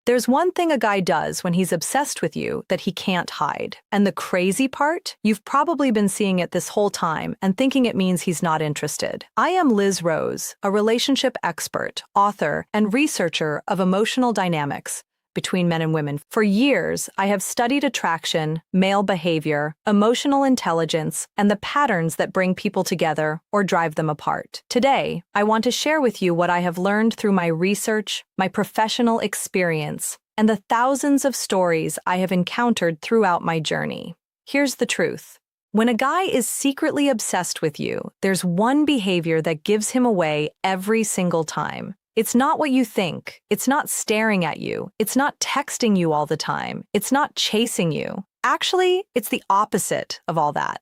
There's one thing a guy does when he's obsessed with you that he can't hide. And the crazy part? You've probably been seeing it this whole time and thinking it means he's not interested. I am Liz Rose, a relationship expert, author, and researcher of emotional dynamics between men and women. For years, I have studied attraction, male behavior, emotional intelligence, and the patterns that bring people together or drive them apart. Today, I want to share with you what I have learned through my research, my professional experience, and the thousands of stories I have encountered throughout my journey. Here's the truth. When a guy is secretly obsessed with you, there's one behavior that gives him away every single time. It's not what you think. It's not staring at you. It's not texting you all the time. It's not chasing you. Actually, it's the opposite of all that.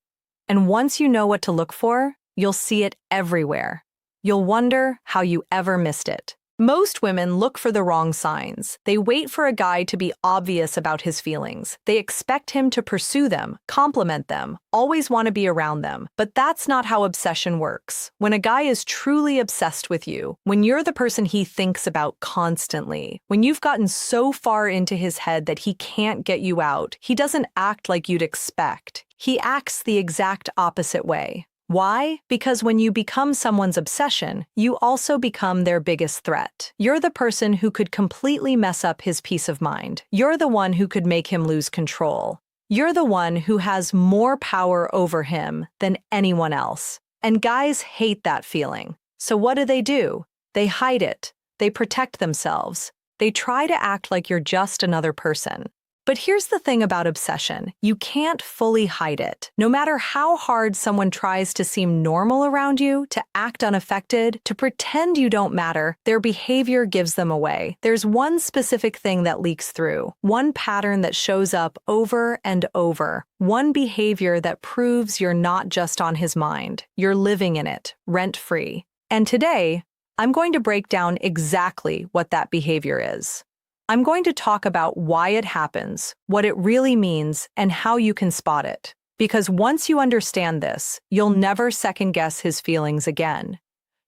And once you know what to look for, you'll see it everywhere. You'll wonder how you ever missed it. Most women look for the wrong signs. They wait for a guy to be obvious about his feelings. They expect him to pursue them, compliment them, always want to be around them. But that's not how obsession works. When a guy is truly obsessed with you, when you're the person he thinks about constantly, when you've gotten so far into his head that he can't get you out, he doesn't act like you'd expect. He acts the exact opposite way. Why? Because when you become someone's obsession, you also become their biggest threat. You're the person who could completely mess up his peace of mind. You're the one who could make him lose control. You're the one who has more power over him than anyone else. And guys hate that feeling. So what do? They hide it. They protect themselves. They try to act like you're just another person. But here's the thing about obsession. You can't fully hide it. No matter how hard someone tries to seem normal around you, to act unaffected, to pretend you don't matter, their behavior gives them away. There's one specific thing that leaks through, one pattern that shows up over and over, one behavior that proves you're not just on his mind. You're living in it, rent-free. And today, I'm going to break down exactly what that behavior is. I'm going to talk about why it happens, what it really means, and how you can spot it. Because once you understand this, you'll never second-guess his feelings again.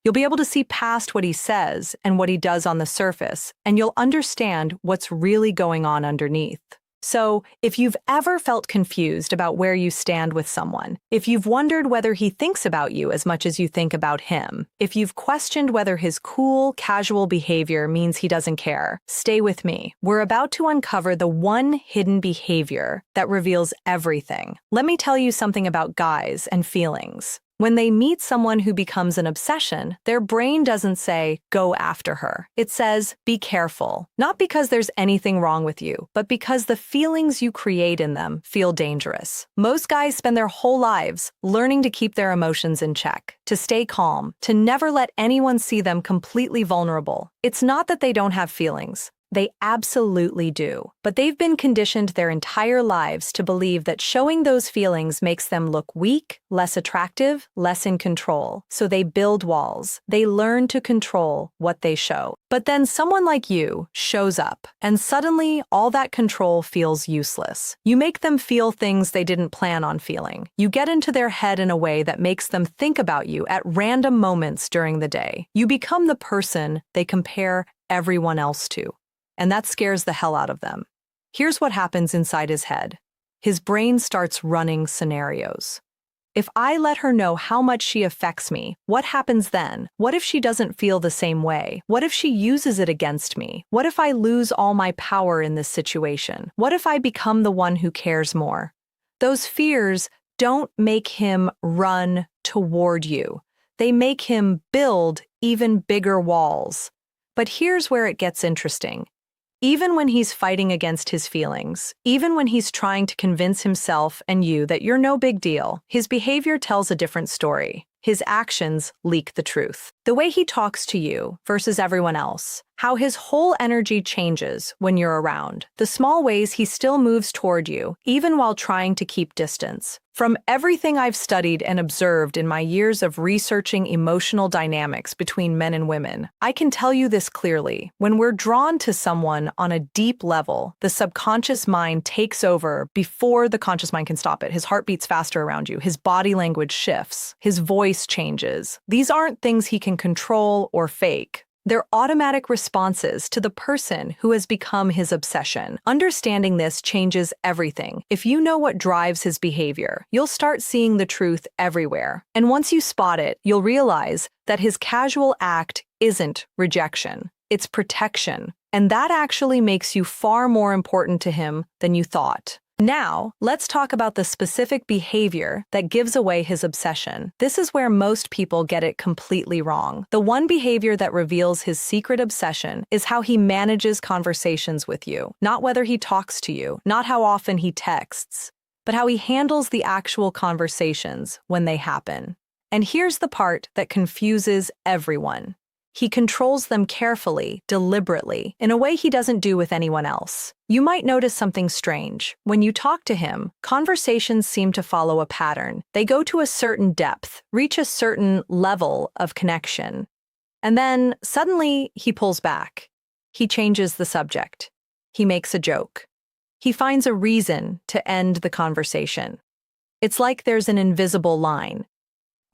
You'll be able to see past what he says and what he does on the surface, and you'll understand what's really going on underneath. So, if you've ever felt confused about where you stand with someone, if you've wondered whether he thinks about you as much as you think about him, if you've questioned whether his cool, casual behavior means he doesn't care, stay with me. We're about to uncover the one hidden behavior that reveals everything. Let me tell you something about guys and feelings. When they meet someone who becomes an obsession, their brain doesn't say, go after her. It says, be careful. Not because there's anything wrong with you, but because the feelings you create in them feel dangerous. Most guys spend their whole lives learning to keep their emotions in check, to stay calm, to never let anyone see them completely vulnerable. It's not that they don't have feelings. They absolutely do. But they've been conditioned their entire lives to believe that showing those feelings makes them look weak, less attractive, less in control. So they build walls. They learn to control what they show. But then someone like you shows up, and suddenly all that control feels useless. You make them feel things they didn't plan on feeling. You get into their head in a way that makes them think about you at random moments during the day. You become the person they compare everyone else to. And that scares the hell out of them. Here's what happens inside his head. His brain starts running scenarios. If I let her know how much she affects me, what happens then? What if she doesn't feel the same way? What if she uses it against me? What if I lose all my power in this situation? What if I become the one who cares more? Those fears don't make him run toward you. They make him build even bigger walls. But here's where it gets interesting. Even when he's fighting against his feelings, even when he's trying to convince himself and you that you're no big deal, his behavior tells a different story. His actions leak the truth. The way he talks to you versus everyone else, how his whole energy changes when you're around, the small ways he still moves toward you, even while trying to keep distance. From everything I've studied and observed in my years of researching emotional dynamics between men and women, I can tell you this clearly. When we're drawn to someone on a deep level, the subconscious mind takes over before the conscious mind can stop it. His heart beats faster around you. His body language shifts. His voice changes. These aren't things he can control or fake. They're automatic responses to the person who has become his obsession. Understanding this changes everything. If you know what drives his behavior, you'll start seeing the truth everywhere. And once you spot it, you'll realize that his casual act isn't rejection, it's protection. And that actually makes you far more important to him than you thought. Now, let's talk about the specific behavior that gives away his obsession. This is where most people get it completely wrong. The one behavior that reveals his secret obsession is how he manages conversations with you. Not whether he talks to you, not how often he texts, but how he handles the actual conversations when they happen. And here's the part that confuses everyone. He controls them carefully, deliberately, in a way he doesn't do with anyone else. You might notice something strange. When you talk to him, conversations seem to follow a pattern. They go to a certain depth, reach a certain level of connection. And then, suddenly, he pulls back. He changes the subject. He makes a joke. He finds a reason to end the conversation. It's like there's an invisible line.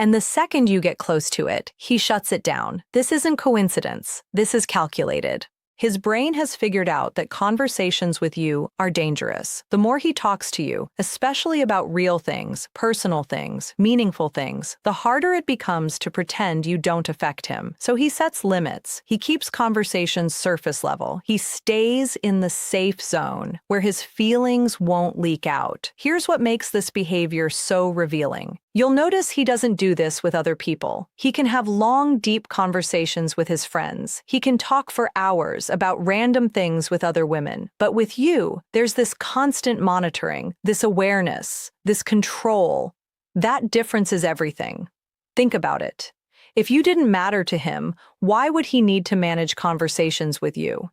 And the second you get close to it, he shuts it down. This isn't coincidence. This is calculated. His brain has figured out that conversations with you are dangerous. The more he talks to you, especially about real things, personal things, meaningful things, the harder it becomes to pretend you don't affect him. So he sets limits. He keeps conversations surface level. He stays in the safe zone where his feelings won't leak out. Here's what makes this behavior so revealing. You'll notice he doesn't do this with other people. He can have long, deep conversations with his friends. He can talk for hours about random things with other women. But with you, there's this constant monitoring, this awareness, this control. That difference is everything. Think about it. If you didn't matter to him, why would he need to manage conversations with you?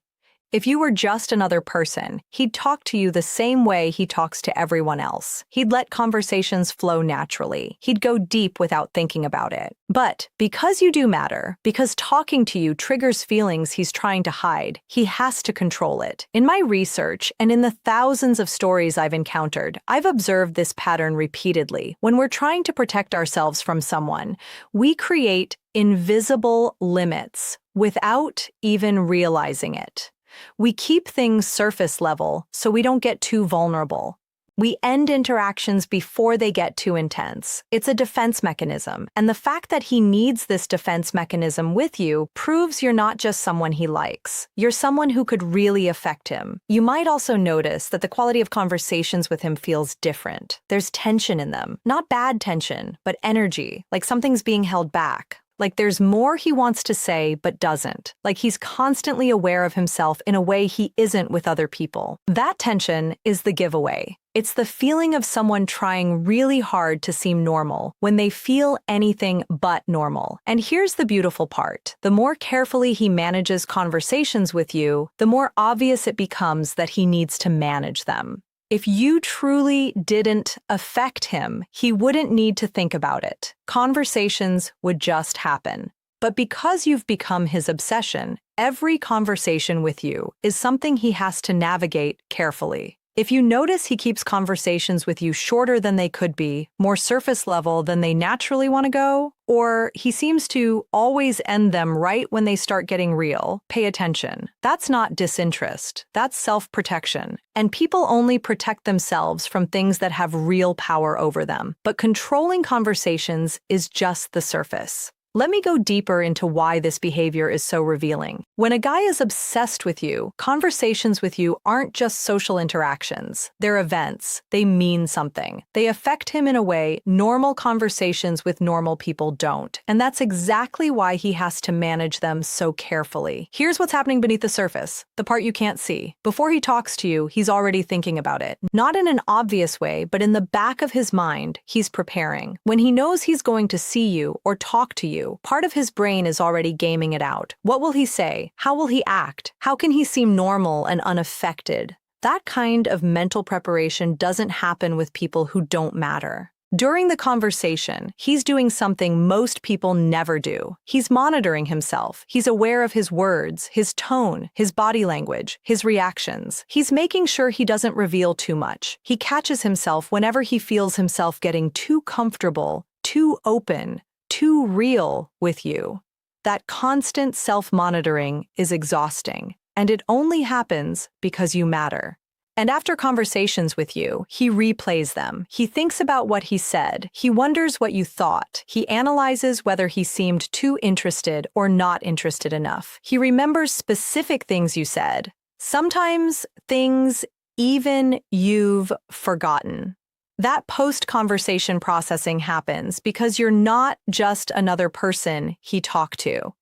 If you were just another person, he'd talk to you the same way he talks to everyone else. He'd let conversations flow naturally. He'd go deep without thinking about it. But because you do matter, because talking to you triggers feelings he's trying to hide, he has to control it. In my research and in the thousands of stories I've encountered, I've observed this pattern repeatedly. When we're trying to protect ourselves from someone, we create invisible limits without even realizing it. We keep things surface level so we don't get too vulnerable. We end interactions before they get too intense. It's a defense mechanism, and the fact that he needs this defense mechanism with you proves you're not just someone he likes. You're someone who could really affect him. You might also notice that the quality of conversations with him feels different. There's tension in them. Not bad tension, but energy, like something's being held back. Like there's more he wants to say but doesn't. Like he's constantly aware of himself in a way he isn't with other people. That tension is the giveaway. It's the feeling of someone trying really hard to seem normal when they feel anything but normal. And here's the beautiful part. The more carefully he manages conversations with you, the more obvious it becomes that he needs to manage them. If you truly didn't affect him, he wouldn't need to think about it. Conversations would just happen. But because you've become his obsession, every conversation with you is something he has to navigate carefully. If you notice he keeps conversations with you shorter than they could be, more surface level than they naturally want to go, or he seems to always end them right when they start getting real, pay attention. That's not disinterest. That's self-protection. And people only protect themselves from things that have real power over them. But controlling conversations is just the surface. Let me go deeper into why this behavior is so revealing. When a guy is obsessed with you, conversations with you aren't just social interactions. They're events. They mean something. They affect him in a way normal conversations with normal people don't. And that's exactly why he has to manage them so carefully. Here's what's happening beneath the surface, the part you can't see. Before he talks to you, he's already thinking about it. Not in an obvious way, but in the back of his mind, he's preparing. When he knows he's going to see you or talk to you, part of his brain is already gaming it out. What will he say? How will he act? How can he seem normal and unaffected? That kind of mental preparation doesn't happen with people who don't matter. During the conversation, he's doing something most people never do. He's monitoring himself. He's aware of his words, his tone, his body language, his reactions. He's making sure he doesn't reveal too much. He catches himself whenever he feels himself getting too comfortable, too open, too real with you. that constant self-monitoring is exhausting, and it only happens because you matter. And after conversations with you, he replays them. He thinks about what he said. He wonders what you thought. He analyzes whether he seemed too interested or not interested enough. He remembers specific things you said, sometimes things even you've forgotten. That post-conversation processing happens because you're not just another person he talked to.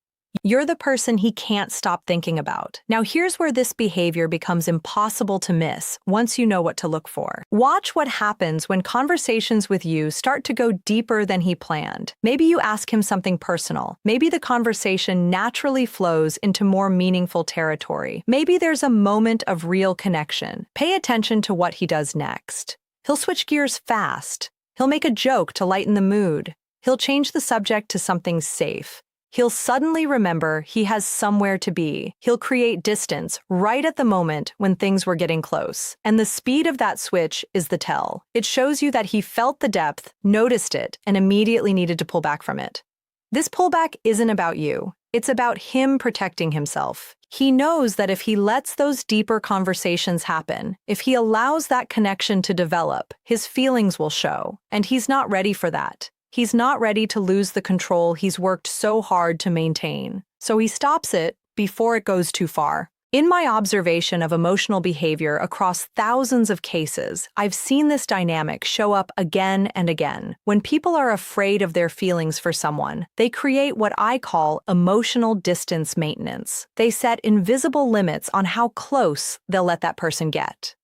You're the person he can't stop thinking about. Now, here's where this behavior becomes impossible to miss once you know what to look for. Watch what happens when conversations with you start to go deeper than he planned. Maybe you ask him something personal. Maybe the conversation naturally flows into more meaningful territory. Maybe there's a moment of real connection. Pay attention to what he does next. He'll switch gears fast. He'll make a joke to lighten the mood. He'll change the subject to something safe. He'll suddenly remember he has somewhere to be. He'll create distance right at the moment when things were getting close. And the speed of that switch is the tell. It shows you that he felt the depth, noticed it, and immediately needed to pull back from it. This pullback isn't about you. It's about him protecting himself. He knows that if he lets those deeper conversations happen, if he allows that connection to develop, his feelings will show. And he's not ready for that. He's not ready to lose the control he's worked so hard to maintain. So he stops it before it goes too far. In my observation of emotional behavior across thousands of cases, I've seen this dynamic show up again and again. When people are afraid of their feelings for someone, they create what I call emotional distance maintenance. They set invisible limits on how close they'll let that person get.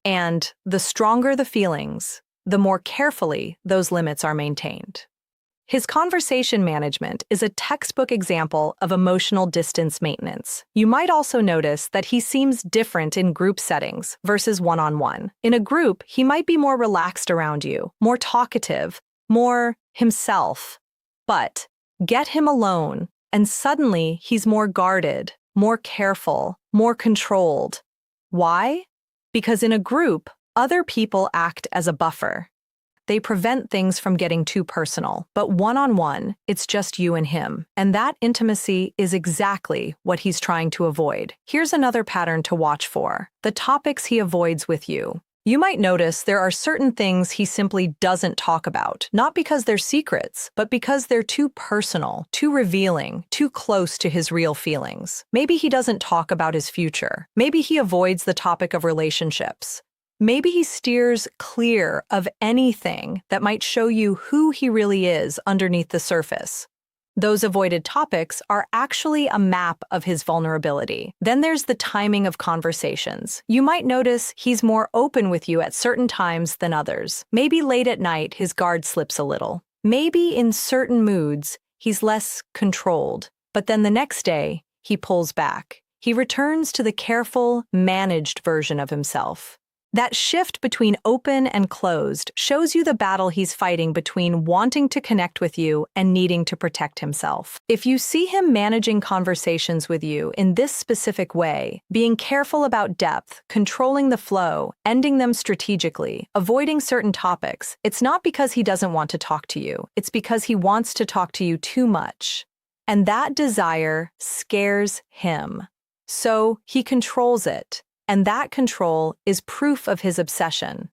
And the stronger the feelings, the more carefully those limits are maintained. His conversation management is a textbook example of emotional distance maintenance. You might also notice that he seems different in group settings versus one-on-one. In a group, he might be more relaxed around you, more talkative, more himself. But get him alone, and suddenly he's more guarded, more careful, more controlled. Why? Because in a group, other people act as a buffer. They prevent things from getting too personal, but one-on-one, it's just you and him. And that intimacy is exactly what he's trying to avoid. Here's another pattern to watch for: the topics he avoids with you. You might notice there are certain things he simply doesn't talk about, not because they're secrets, but because they're too personal, too revealing, too close to his real feelings. Maybe he doesn't talk about his future. Maybe he avoids the topic of relationships. Maybe he steers clear of anything that might show you who he really is underneath the surface. Those avoided topics are actually a map of his vulnerability. Then there's the timing of conversations. You might notice he's more open with you at certain times than others. Maybe late at night his guard slips a little. Maybe in certain moods he's less controlled. But then the next day he pulls back. He returns to the careful, managed version of himself. That shift between open and closed shows you the battle he's fighting between wanting to connect with you and needing to protect himself. If you see him managing conversations with you in this specific way, being careful about depth, controlling the flow, ending them strategically, avoiding certain topics, it's not because he doesn't want to talk to you. It's because he wants to talk to you too much. And that desire scares him. So he controls it. And that control is proof of his obsession.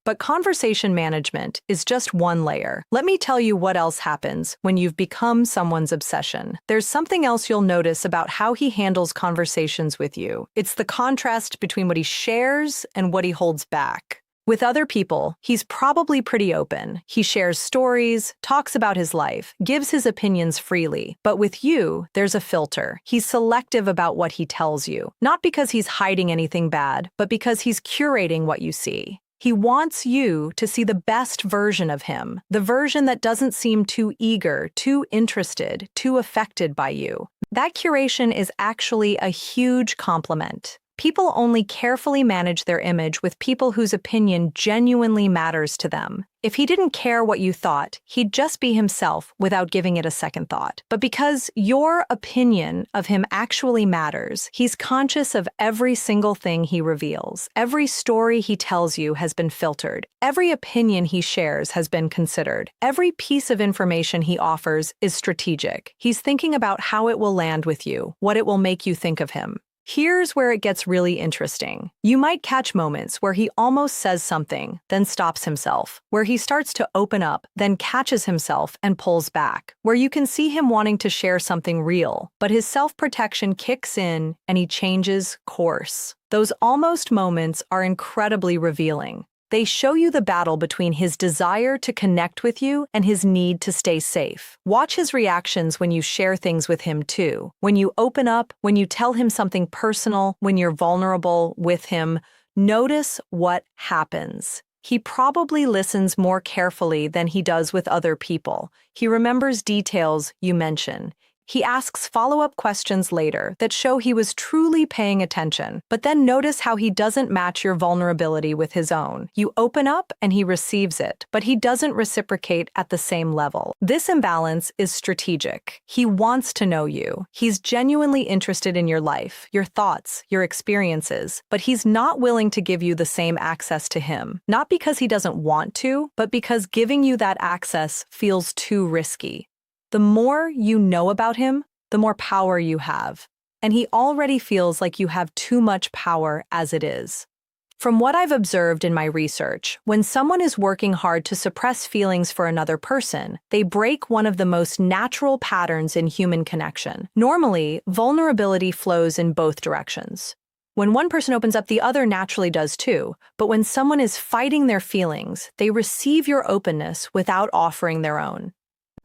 But conversation management is just one layer. Let me tell you what else happens when you've become someone's obsession. There's something else you'll notice about how he handles conversations with you. It's the contrast between what he shares and what he holds back. With other people, he's probably pretty open. He shares stories, talks about his life, gives his opinions freely. But with you, there's a filter. He's selective about what he tells you, not because he's hiding anything bad, but because he's curating what you see. He wants you to see the best version of him, the version that doesn't seem too eager, too interested, too affected by you. That curation is actually a huge compliment. People only carefully manage their image with people whose opinion genuinely matters to them. If he didn't care what you thought, he'd just be himself without giving it a second thought. But because your opinion of him actually matters, he's conscious of every single thing he reveals. Every story he tells you has been filtered. Every opinion he shares has been considered. Every piece of information he offers is strategic. He's thinking about how it will land with you, what it will make you think of him. Here's where it gets really interesting. You might catch moments where he almost says something, then stops himself, where he starts to open up, then catches himself and pulls back, where you can see him wanting to share something real, but his self-protection kicks in and he changes course. Those almost moments are incredibly revealing. They show you the battle between his desire to connect with you and his need to stay safe. Watch his reactions when you share things with him too. When you open up, when you tell him something personal, when you're vulnerable with him, notice what happens. He probably listens more carefully than he does with other people. He remembers details you mention. He asks follow-up questions later that show he was truly paying attention, but then notice how he doesn't match your vulnerability with his own. You open up and he receives it, but he doesn't reciprocate at the same level. This imbalance is strategic. He wants to know you. He's genuinely interested in your life, your thoughts, your experiences, but he's not willing to give you the same access to him. Not because he doesn't want to, but because giving you that access feels too risky. The more you know about him, the more power you have, and he already feels like you have too much power as it is. From what I've observed in my research, when someone is working hard to suppress feelings for another person, they break one of the most natural patterns in human connection. Normally, vulnerability flows in both directions. When one person opens up, the other naturally does too, but when someone is fighting their feelings, they receive your openness without offering their own.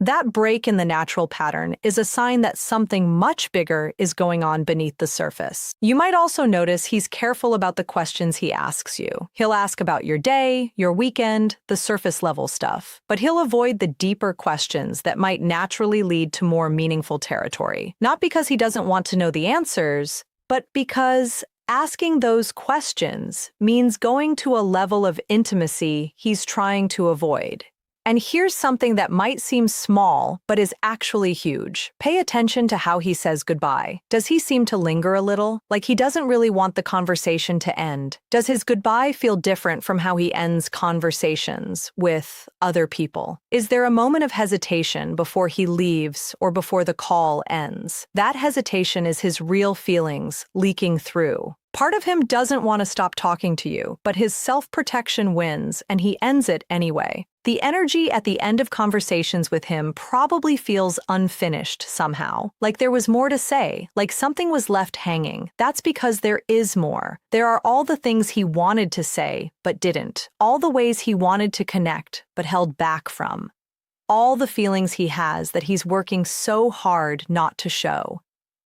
That break in the natural pattern is a sign that something much bigger is going on beneath the surface. You might also notice he's careful about the questions he asks you. He'll ask about your day, your weekend, the surface level stuff, but he'll avoid the deeper questions that might naturally lead to more meaningful territory. Not because he doesn't want to know the answers, but because asking those questions means going to a level of intimacy he's trying to avoid. And here's something that might seem small, but is actually huge. Pay attention to how he says goodbye. Does he seem to linger a little? Like he doesn't really want the conversation to end? Does his goodbye feel different from how he ends conversations with other people? Is there a moment of hesitation before he leaves or before the call ends? That hesitation is his real feelings leaking through. Part of him doesn't want to stop talking to you, but his self-protection wins, and he ends it anyway. The energy at the end of conversations with him probably feels unfinished somehow, like there was more to say, like something was left hanging. That's because there is more. There are all the things he wanted to say, but didn't. All the ways he wanted to connect, but held back from. All the feelings he has that he's working so hard not to show.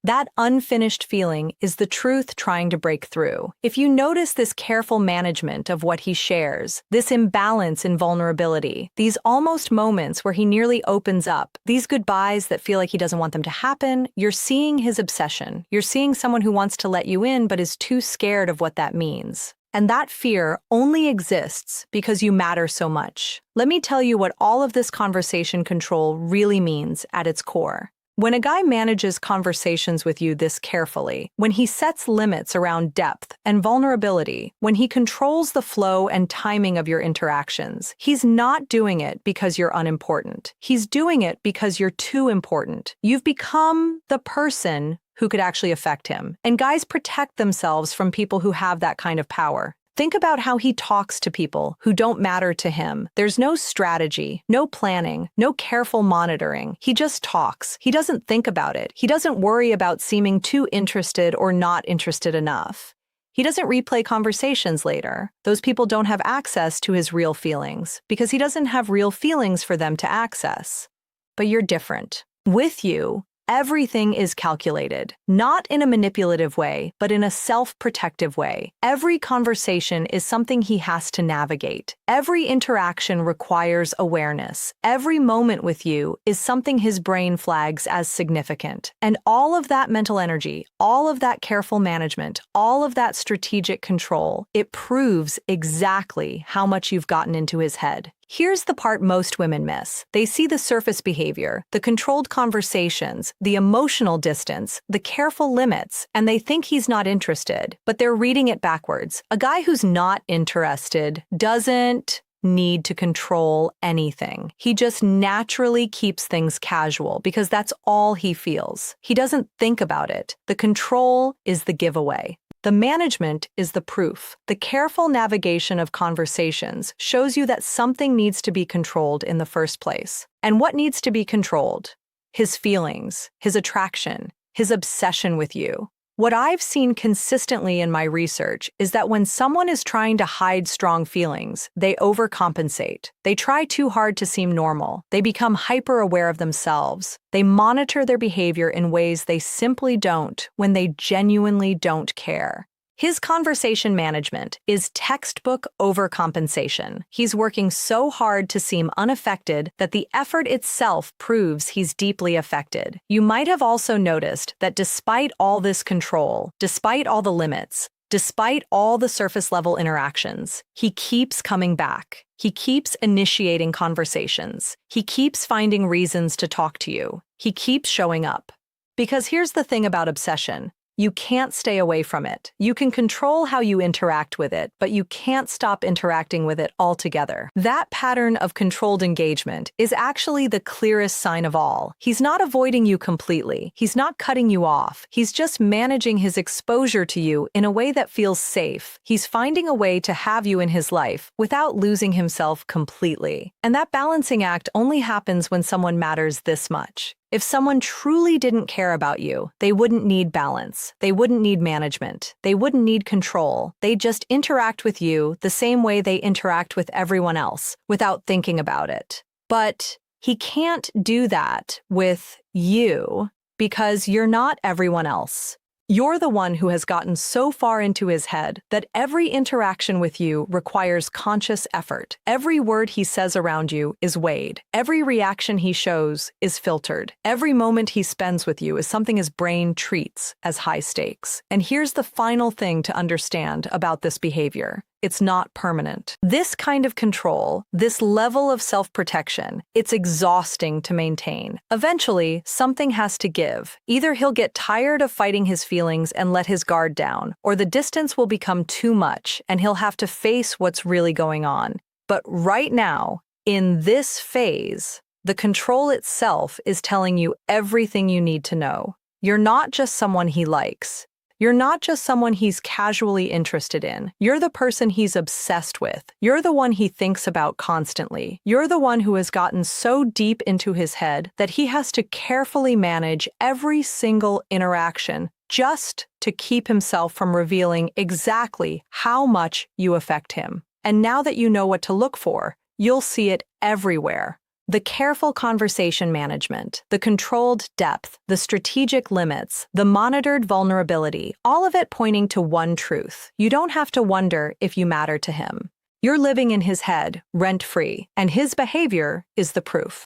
That unfinished feeling is the truth trying to break through. If you notice this careful management of what he shares, this imbalance in vulnerability, these almost moments where he nearly opens up, these goodbyes that feel like he doesn't want them to happen, you're seeing his obsession. You're seeing someone who wants to let you in but is too scared of what that means. And that fear only exists because you matter so much. Let me tell you what all of this conversation control really means at its core. When a guy manages conversations with you this carefully, when he sets limits around depth and vulnerability, when he controls the flow and timing of your interactions, he's not doing it because you're unimportant. He's doing it because you're too important. You've become the person who could actually affect him. And guys protect themselves from people who have that kind of power. Think about how he talks to people who don't matter to him. There's no strategy, no planning, no careful monitoring. He just talks. He doesn't think about it. He doesn't worry about seeming too interested or not interested enough. He doesn't replay conversations later. Those people don't have access to his real feelings because he doesn't have real feelings for them to access. But you're different. With you, everything is calculated, not in a manipulative way, but in a self-protective way. Every conversation is something he has to navigate. Every interaction requires awareness. Every moment with you is something his brain flags as significant. And all of that mental energy, all of that careful management, all of that strategic control, it proves exactly how much you've gotten into his head. Here's the part most women miss. They see the surface behavior, the controlled conversations, the emotional distance, the careful limits, and they think he's not interested. But they're reading it backwards. A guy who's not interested doesn't need to control anything. He just naturally keeps things casual because that's all he feels. He doesn't think about it. The control is the giveaway. The management is the proof. The careful navigation of conversations shows you that something needs to be controlled in the first place. And what needs to be controlled? His feelings, his attraction, his obsession with you. What I've seen consistently in my research is that when someone is trying to hide strong feelings, they overcompensate. They try too hard to seem normal. They become hyper-aware of themselves. They monitor their behavior in ways they simply don't when they genuinely don't care. His conversation management is textbook overcompensation. He's working so hard to seem unaffected that the effort itself proves he's deeply affected. You might have also noticed that despite all this control, despite all the limits, despite all the surface-level interactions, he keeps coming back. He keeps initiating conversations. He keeps finding reasons to talk to you. He keeps showing up. Because here's the thing about obsession. You can't stay away from it. You can control how you interact with it, but you can't stop interacting with it altogether. That pattern of controlled engagement is actually the clearest sign of all. He's not avoiding you completely. He's not cutting you off. He's just managing his exposure to you in a way that feels safe. He's finding a way to have you in his life without losing himself completely. And that balancing act only happens when someone matters this much. If someone truly didn't care about you, they wouldn't need balance. They wouldn't need management. They wouldn't need control. They'd just interact with you the same way they interact with everyone else, without thinking about it. But he can't do that with you because you're not everyone else. You're the one who has gotten so far into his head that every interaction with you requires conscious effort. Every word he says around you is weighed. Every reaction he shows is filtered. Every moment he spends with you is something his brain treats as high stakes. And here's the final thing to understand about this behavior. It's not permanent. This kind of control, this level of self-protection, it's exhausting to maintain. Eventually, something has to give. Either he'll get tired of fighting his feelings and let his guard down, or the distance will become too much and he'll have to face what's really going on. But right now, in this phase, the control itself is telling you everything you need to know. You're not just someone he likes. You're not just someone he's casually interested in. You're the person he's obsessed with. You're the one he thinks about constantly. You're the one who has gotten so deep into his head that he has to carefully manage every single interaction just to keep himself from revealing exactly how much you affect him. And now that you know what to look for, you'll see it everywhere. The careful conversation management, the controlled depth, the strategic limits, the monitored vulnerability, all of it pointing to one truth. You don't have to wonder if you matter to him. You're living in his head, rent-free, and his behavior is the proof.